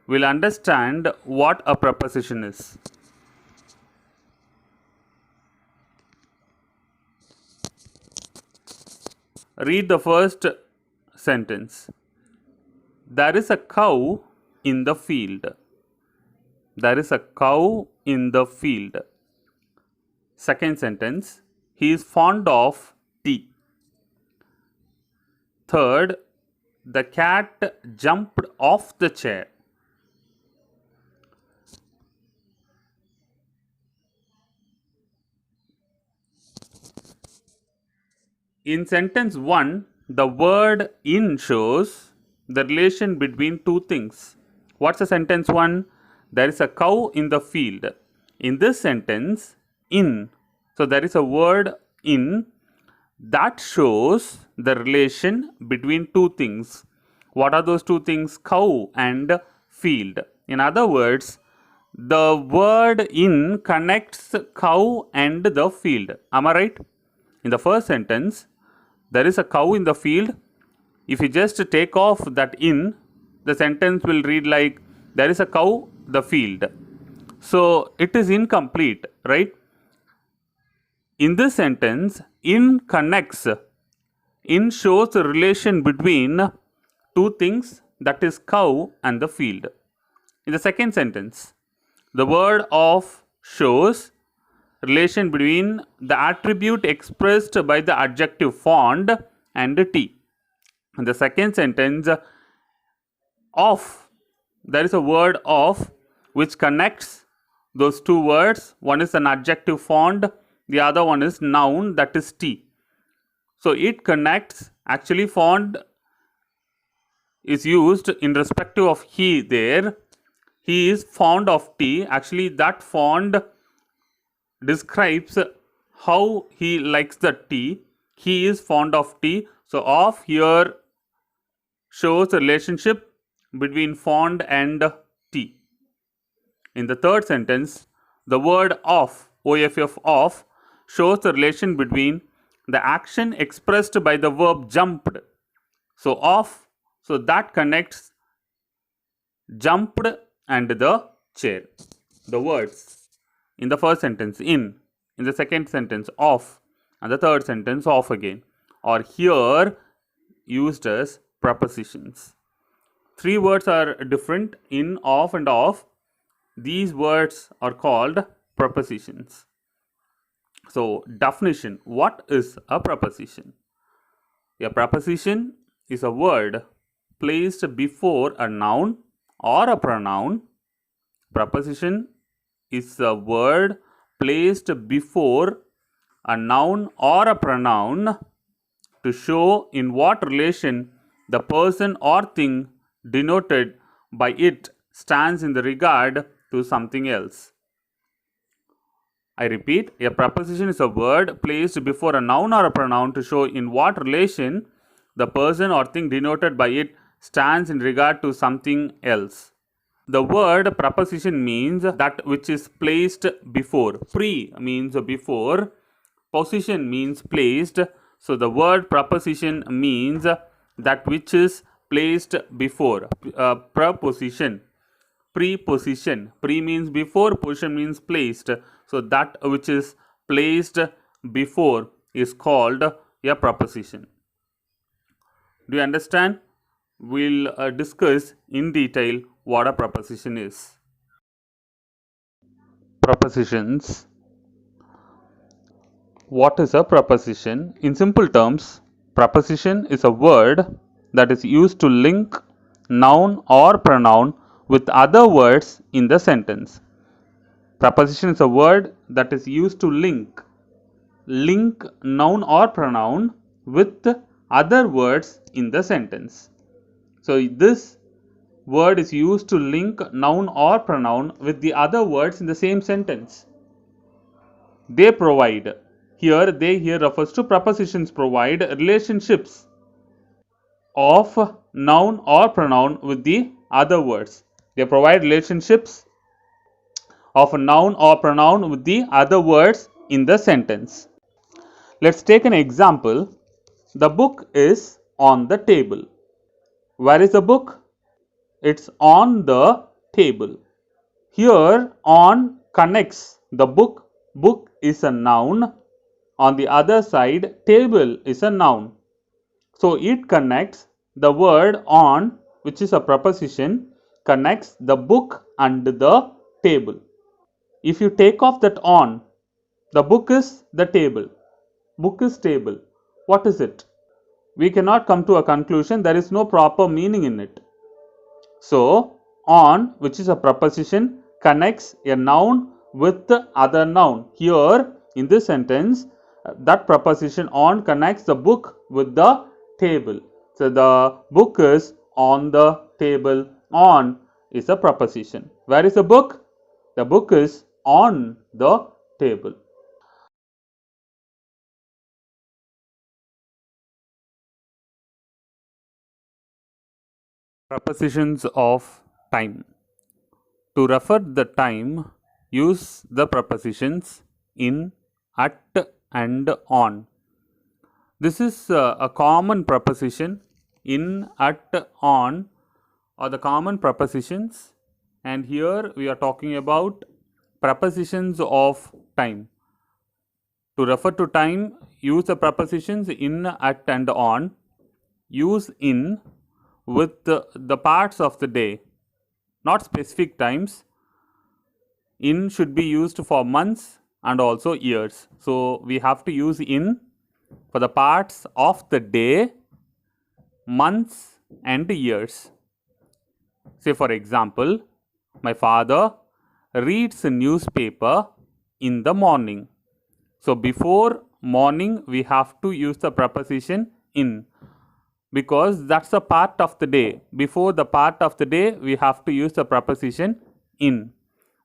we'll understand what a preposition is. Read the first sentence. There is a cow in the field. There is a cow in the field. Second sentence. He is fond of tea. Third, the cat jumped off the chair. In sentence 1, the word in shows the relation between two things. What's the sentence 1? There is a cow in the field. In this sentence, in. So there is a word in that shows the relation between two things. What are those two things? Cow and field. In other words, the word in connects cow and the field. Am I right? In the first sentence, there is a cow in the field. If you just take off that in, the sentence will read like there is a cow, the field. So it is incomplete, right? In this sentence, in connects, in shows a relation between two things, that is cow and the field. In the second sentence, the word of shows relation between the attribute expressed by the adjective fond and tea. In the second sentence, of, there is a word of which connects those two words. One is an adjective fond, the other one is noun, that is tea. So it connects, actually fond is used in respective of he there. He is fond of tea. Actually that fond describes how he likes the tea. He is fond of tea. So of here shows a relationship between fond and tea. In the third sentence, the word of, of, shows the relation between the action expressed by the verb jumped. So of, so that connects jumped and the chair. The words in the first sentence in the second sentence of, and the third sentence of again are here used as prepositions. Three words are different, in, of and of. These words are called prepositions. So definition, what is a preposition? A preposition is a word placed before a noun or a pronoun. Preposition is a word placed before a noun or a pronoun to show in what relation the person or thing denoted by it stands in the regard to something else. I repeat, a preposition is a word placed before a noun or a pronoun to show in what relation the person or thing denoted by it stands in regard to something else. The word preposition means that which is placed before. Pre means before, position means placed. So the word preposition means that which is placed before. Preposition, preposition. Pre means before, position means placed. So that which is placed before is called a preposition. Do you understand? We'll discuss in detail what a preposition is. Prepositions. What is a preposition? In simple terms, preposition is a word that is used to link noun or pronoun with other words in the sentence. Preposition is a word that is used to link noun or pronoun with other words in the sentence. So this word is used to link noun or pronoun with the other words in the same sentence. They provide. Here, they here refers to prepositions provide relationships of noun or pronoun with the other words. They provide relationships of a noun or pronoun with the other words in the sentence. Let's take an example. The book is on the table. Where is the book? It's on the table. Here on connects the book. Book is a noun. On the other side, table is a noun. So it connects the word on, which is a preposition, connects the book and the table. If you take off that on, the book is the table. Book is table. What is it? We cannot come to a conclusion. There is no proper meaning in it. So, on, which is a preposition, connects a noun with the other noun. Here, in this sentence, that preposition on connects the book with the table. So, the book is on the table. On is a preposition. Where is the book? The book is on the table. Prepositions of time. To refer the time, use the prepositions in, at, and on. This is a common preposition. In, at, on are the common prepositions, and here we are talking about prepositions of time. To refer to time, use the prepositions in, at, and on. Use in with the parts of the day, not specific times. In should be used for months and also years. So we have to use in for the parts of the day, months, and years. Say, for example, my father reads a newspaper in the morning. So before morning, we have to use the preposition in, because that's a part of the day. Before the part of the day, we have to use the preposition in.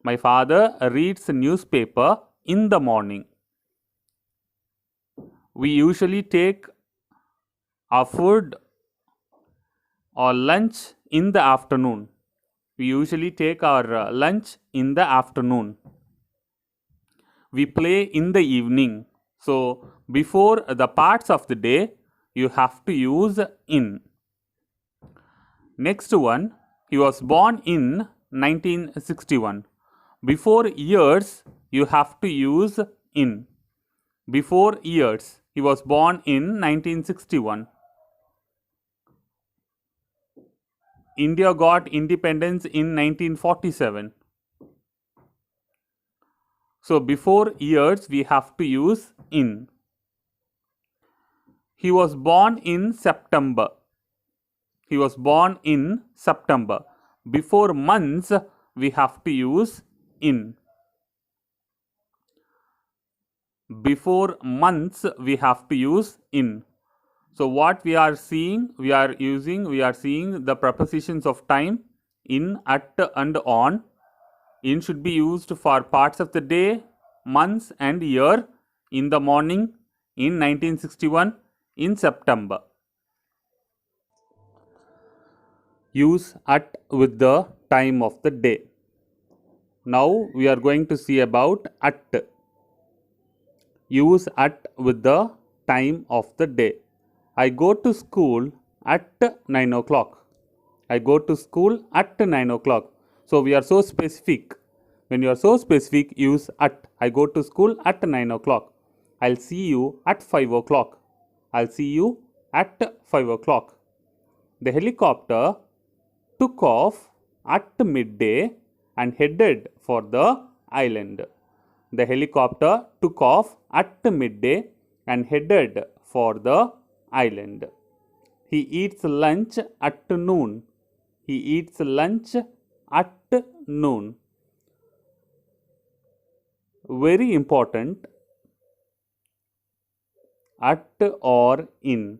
My father reads a newspaper in the morning. We usually take our food or lunch in the afternoon. We usually take our lunch in the afternoon. We play in the evening. So before the parts of the day, you have to use in. Next one, he was born in 1961. Before years, you have to use in. Before years, he was born in 1961. India got independence in 1947. So before years, we have to use in. He was born in September. He was born in September. Before months, we have to use in. Before months, we have to use in. So what we are seeing, we are seeing the prepositions of time in, at, and on. In should be used for parts of the day, months, and year. In the morning, in 1961, in September. Use at with the time of the day. Now we are going to see about at. Use at with the time of the day. I go to school at 9 o'clock. I go to school at 9 o'clock. So we are so specific. When you are so specific, use at. I go to school at 9 o'clock. I'll see you at 5 o'clock. I'll see you at 5 o'clock. The helicopter took off at midday and headed for the island. The helicopter took off at midday and headed for the island. He eats lunch at noon. He eats lunch at noon. Very important, at or in.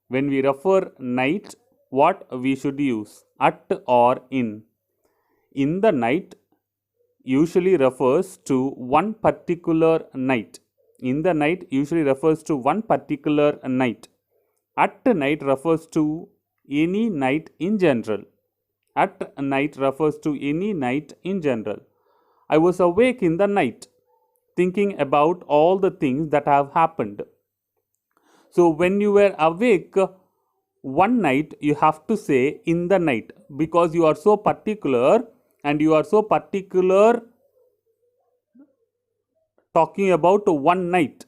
When we refer night, what we should use? At or in. In the night usually refers to one particular night. In the night usually refers to one particular night. At night refers to any night in general. At night refers to any night in general. I was awake in the night, thinking about all the things that have happened. So when you were awake, one night, you have to say in the night, because you are so particular, and you are so particular talking about one night.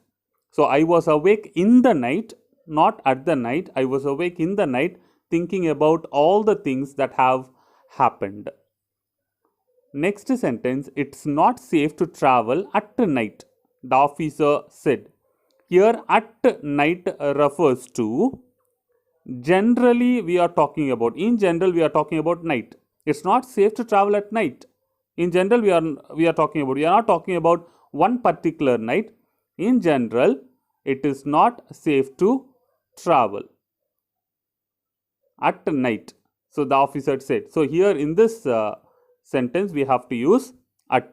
So I was awake in the night, not at the night. I was awake in the night thinking about all the things that have happened. Next sentence, it's not safe to travel at night, the officer said. Here, at night refers to, generally we are talking about, in general we are talking about night. It's not safe to travel at night. In general we are talking about, we are not talking about one particular night. In general, it is not safe to travel at night. So the officer said. So here in this sentence we have to use at.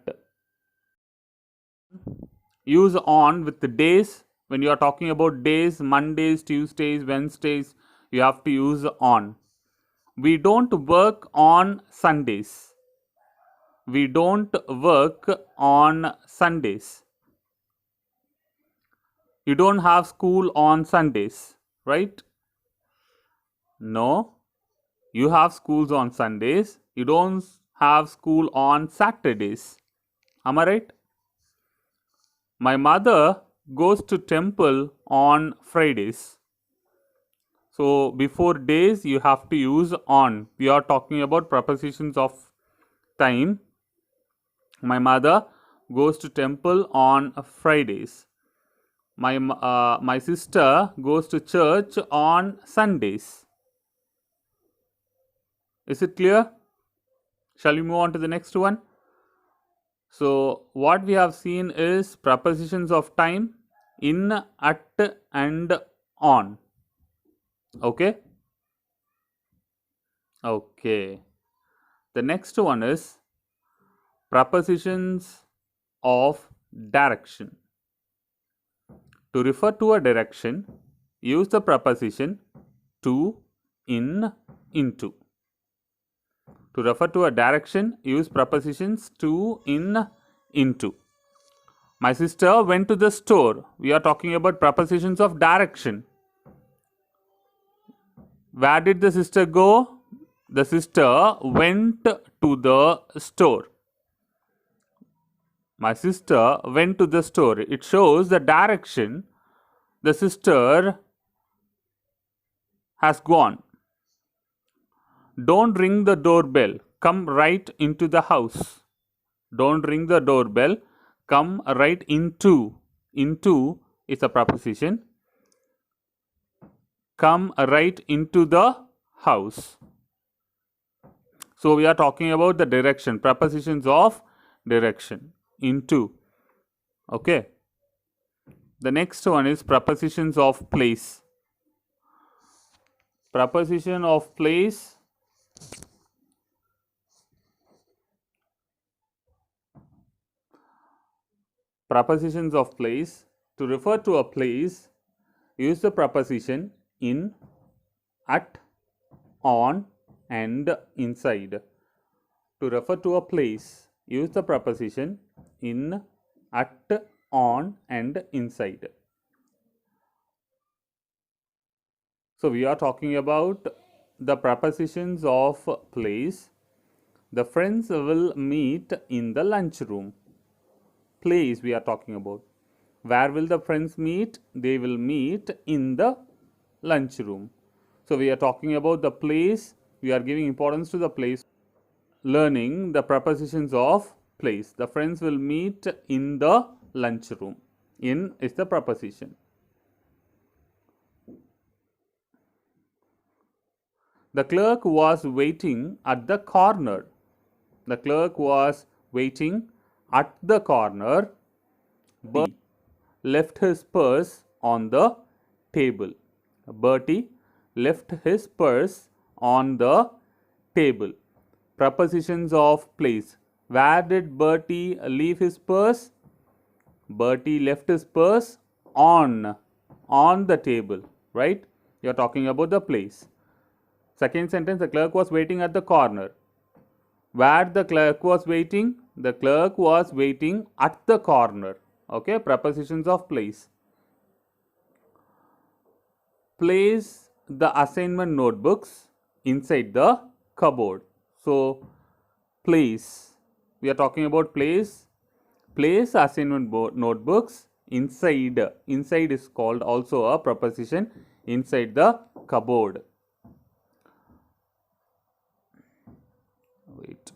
Use on with the days. When you are talking about days, Mondays, Tuesdays, Wednesdays, you have to use on. We don't work on Sundays. We don't work on Sundays. You don't have school on Sundays, right? No. You have schools on Sundays. You don't have school on Saturdays. Am I right? My mother goes to temple on Fridays. So before days you have to use on. We are talking about prepositions of time. My mother goes to temple on Fridays. My sister goes to church on Sundays. Is it clear? Shall we move on to the next one? So what we have seen is prepositions of time in, at, and on. Okay? Okay. The next one is prepositions of direction. To refer to a direction, use the preposition to, in, into. To refer to a direction, use prepositions to, in, into. My sister went to the store. We are talking about prepositions of direction. Where did the sister go? The sister went to the store. My sister went to the store. It shows the direction the sister has gone. Don't ring the doorbell. Come right into the house. Don't ring the doorbell. Come right into. Into is a preposition. Come right into the house. So we are talking about the direction. Prepositions of direction. Into. Okay. The next one is prepositions of place. Preposition of place. Prepositions of place. To refer to a place, use the preposition in, at, on, and inside. To refer to a place, use the preposition in, at, on, and inside. So we are talking about the prepositions of place. The friends will meet in the lunchroom. Place we are talking about. Where will the friends meet? They will meet in the lunchroom. So we are talking about the place. We are giving importance to the place. Learning the prepositions of place. The friends will meet in the lunchroom. In is the preposition. The clerk was waiting at the corner. The clerk was waiting at the corner. Bertie left his purse on the table. Bertie left his purse on the table. Prepositions of place. Where did Bertie leave his purse? Bertie left his purse on the table, right? You are talking about the place. Second sentence, the clerk was waiting at the corner. Where the clerk was waiting? The clerk was waiting at the corner. Okay, prepositions of place. Place the assignment notebooks inside the cupboard. So, place. We are talking about place. Place assignment notebooks inside. Inside is called also a preposition, inside the cupboard. Wait.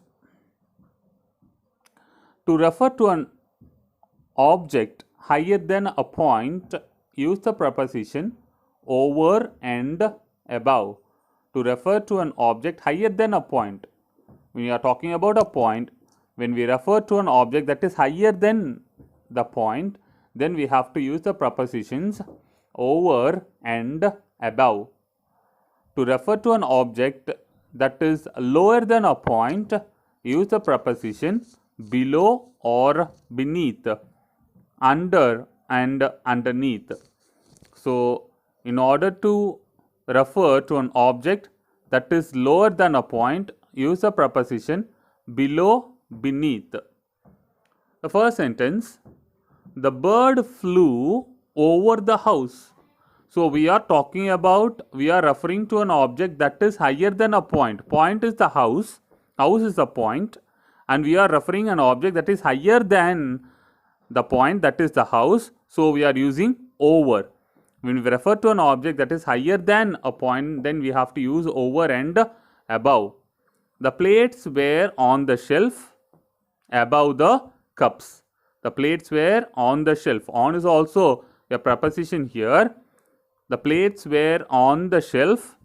To refer to an object higher than a point, use the preposition over and above. To refer to an object higher than a point. When we are talking about a point, when we refer to an object that is higher than the point, then we have to use the prepositions over and above. To refer to an object that is lower than a point, use the preposition below or beneath, under and underneath. So, in order to refer to an object that is lower than a point, use the preposition below, beneath. The first sentence, the bird flew over the house. So, we are referring to an object that is higher than a point. Point is the house is the point, and we are referring an object that is higher than the point, that is the house. So, we are using over. When we refer to an object that is higher than a point, then we have to use over and above. The plates were on the shelf above the cups. The plates were on the shelf. On is also a preposition here. The plates were on the shelf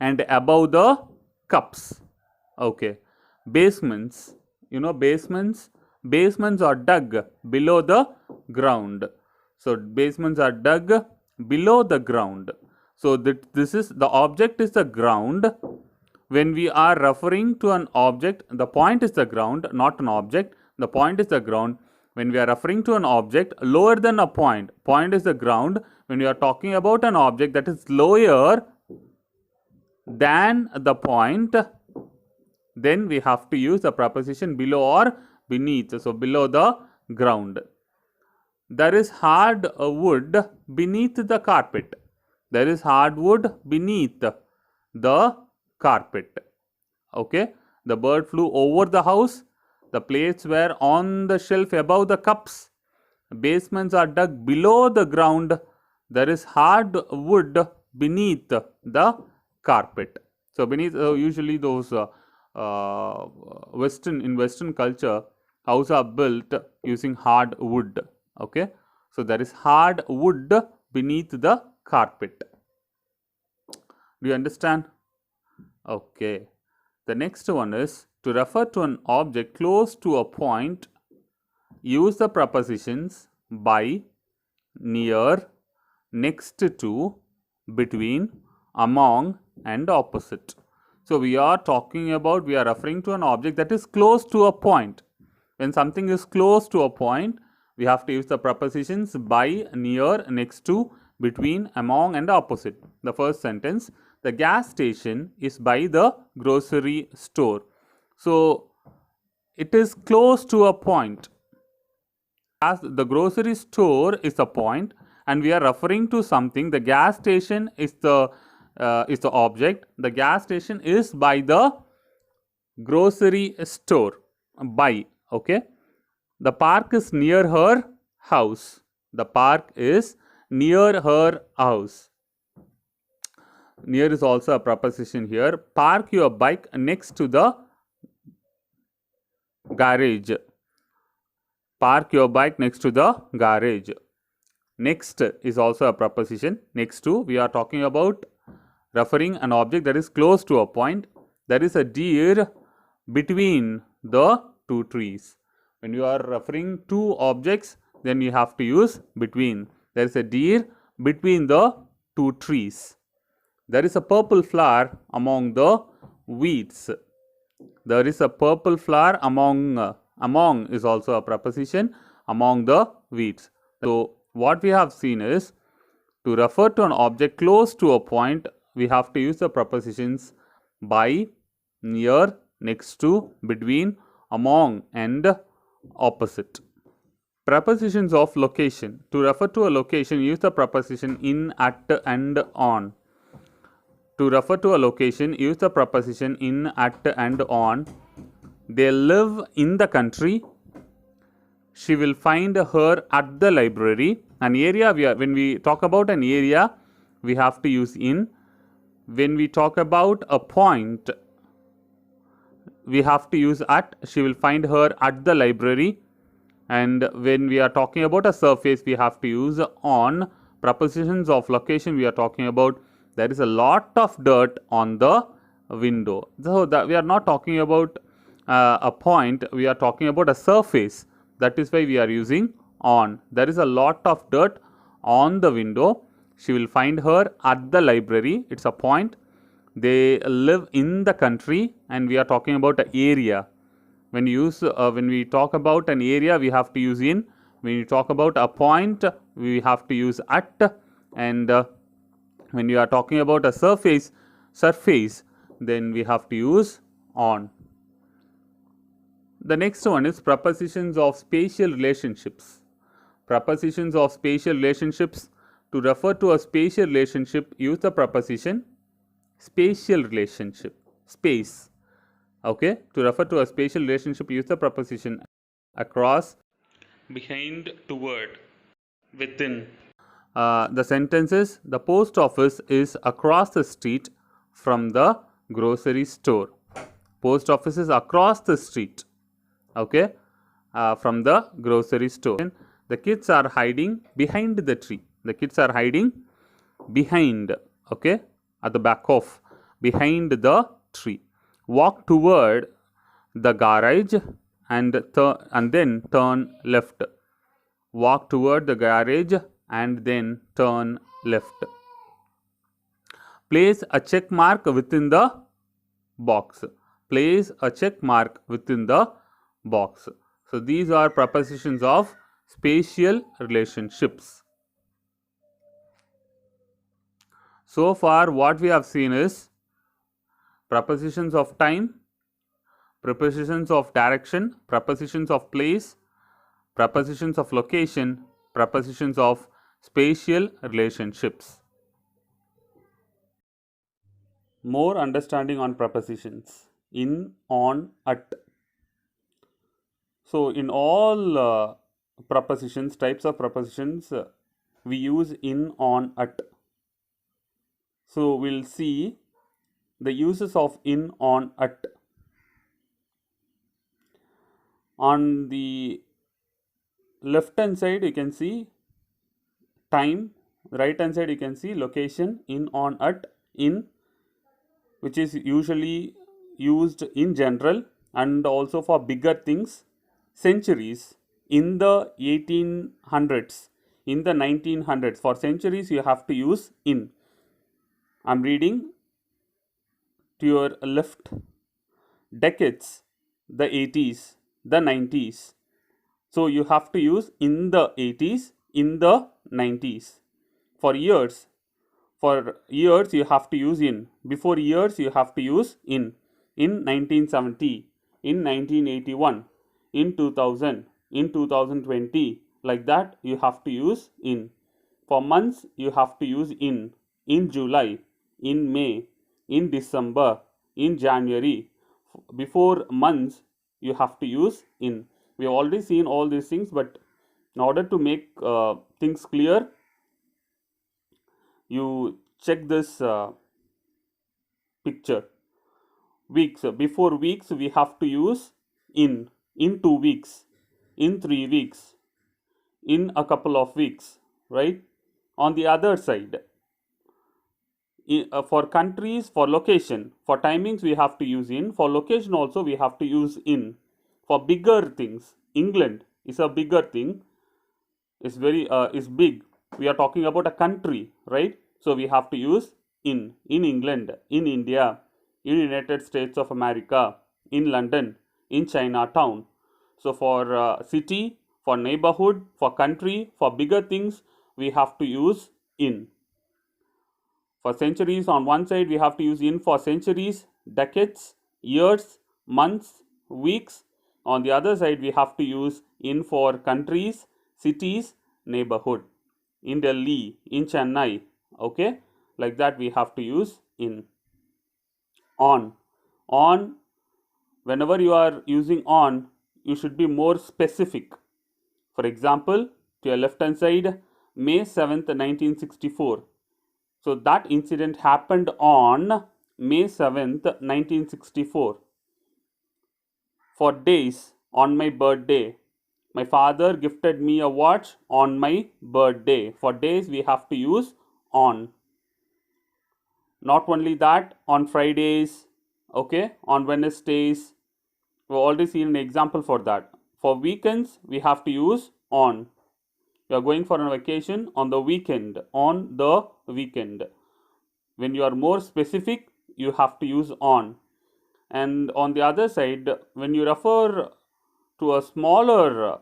and above the cups. Okay. Basements. You know basements? Basements are dug below the ground. So, basements are dug below the ground. So, this is the object is the ground. When we are referring to an object, the point is the ground, not an object. The point is the ground. When we are referring to an object lower than a point, point is the ground. When we are talking about an object that is lower than the point, then we have to use the preposition below or beneath. So, below the ground. There is hard wood beneath the carpet. There is hardwood beneath the carpet. Okay. The bird flew over the house. The plates were on the shelf above the cups. Basements are dug below the ground. There is hard wood beneath the carpet. So, beneath usually those in Western culture, houses are built using hard wood. Okay. So, there is hard wood beneath the carpet. Do you understand? Okay. The next one is to refer to an object close to a point, use the prepositions by, near, next to, between, among and opposite. So, we are referring to an object that is close to a point. When something is close to a point, we have to use the prepositions by, near, next to, between, among and opposite. The first sentence, the gas station is by the grocery store. So, it is close to a point. As the grocery store is a point and we are referring to something, the gas station is the object. The gas station is by the grocery store. By. Okay. The park is near her house. The park is near her house. Near is also a preposition here. Park your bike next to the garage. Park your bike next to the garage. Next is also a preposition. Next to, we are talking about referring an object that is close to a point. There is a deer between the two trees. When you are referring two objects, then you have to use between. There is a deer between the two trees. There is a purple flower among the weeds. There is a purple flower among is also a preposition, among the weeds. So, what we have seen is to refer to an object close to a point, we have to use the prepositions by, near, next to, between, among and opposite. Prepositions of location. To refer to a location, use the preposition in, at, and on. To refer to a location, use the preposition in, at, and on. They live in the country. She will find her at the library. An area, when we talk about an area, we have to use in. When we talk about a point, we have to use at. She will find her at the library. And when we are talking about a surface, we have to use on. Prepositions of location, we are talking about there is a lot of dirt on the window. So that we are not talking about a point, we are talking about a surface. That is why we are using on. There is a lot of dirt on the window. She will find her at the library. It's a point. They live in the country, and we are talking about an area. When we talk about an area, we have to use in. When you talk about a point, we have to use at. And when you are talking about a surface, then we have to use on. The next one is prepositions of spatial relationships. Prepositions of spatial relationships. To refer to a spatial relationship, use the preposition spatial relationship. Space. Okay. To refer to a spatial relationship, use the preposition across, behind, toward, within. The sentence is, the post office is across the street from the grocery store. Post office is across the street. Okay. From the grocery store. The kids are hiding behind the tree. The kids are hiding behind. Okay. At the back of, behind the tree. Walk toward the garage and then turn left. Walk toward the garage and then turn left. Place a check mark within the box. Place a check mark within the box. So these are prepositions of spatial relationships. So far what we have seen is prepositions of time, prepositions of direction, prepositions of place, prepositions of location, prepositions of spatial relationships. More understanding on prepositions. In, on, at. So in all prepositions, types of prepositions, we use in, on, at. So we'll see the uses of in, on, at. On the left hand side you can see time, right hand side you can see location, in, on, at. In, which is usually used in general and also for bigger things. Centuries, in the 1800s, in the 1900s. For centuries you have to use in. I'm reading to your left. Decades, the 80s, the 90s. So you have to use in the 80s, in the 90s. For years you have to use in. Before years you have to use in. In 1970, in 1981, in 2000, in 2020, like that you have to use in. For months you have to use in July, in May, in December, in January. Before months you have to use in. We have already seen all these things, but in order to make things clear, you check this picture. Weeks, before weeks we have to use in 2 weeks, in 3 weeks, in a couple of weeks, right? On the other side, for countries, for location, for timings we have to use in. For location also we have to use in. For bigger things, England is a bigger thing, is big. We are talking about a country, right? So we have to use in England, in India, in United States of America, in London, in Chinatown. So for city, for neighborhood, for country, for bigger things, we have to use in. For centuries, on one side we have to use in for centuries, decades, years, months, weeks. On the other side we have to use in for countries, cities, neighborhood. In Delhi, in Chennai, okay, like that we have to use in. On. On, whenever you are using on, you should be more specific. For example, to your left hand side, May 7th, 1964. So that incident happened on May 7th, 1964. For days, on my birthday. My father gifted me a watch on my birthday. For days, we have to use on. Not only that, on Fridays, okay, on Wednesdays. We've already seen an example for that. For weekends, we have to use on. You are going for a vacation on the weekend. On the weekend. When you are more specific, you have to use on. And on the other side, when you refer to a smaller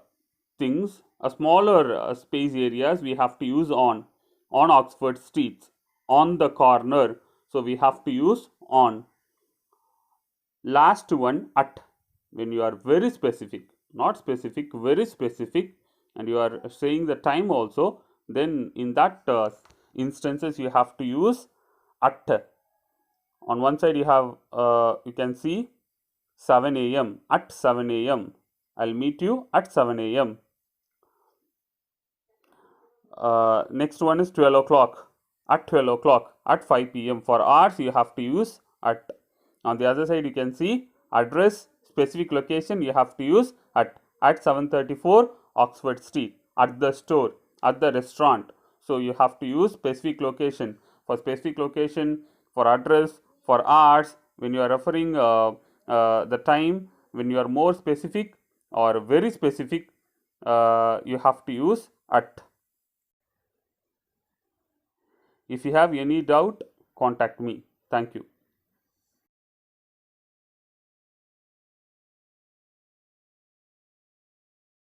things, a smaller space areas, we have to use on Oxford streets, on the corner. So we have to use on. Last one, at. When you are very specific, not specific, very specific, and you are saying the time also, then in that instances you have to use at. On one side you have you can see 7 a.m. at 7 a.m. I'll meet you at 7 a.m. Next one is 12 o'clock. At 12 o'clock, at 5 p.m. For hours, you have to use at. On the other side, you can see address, specific location, you have to use at 734 Oxford Street, at the store, at the restaurant. So you have to use specific location. For specific location, for address, for hours, when you are referring the time, when you are more specific or very specific, you have to use at. If you have any doubt, contact me. Thank you.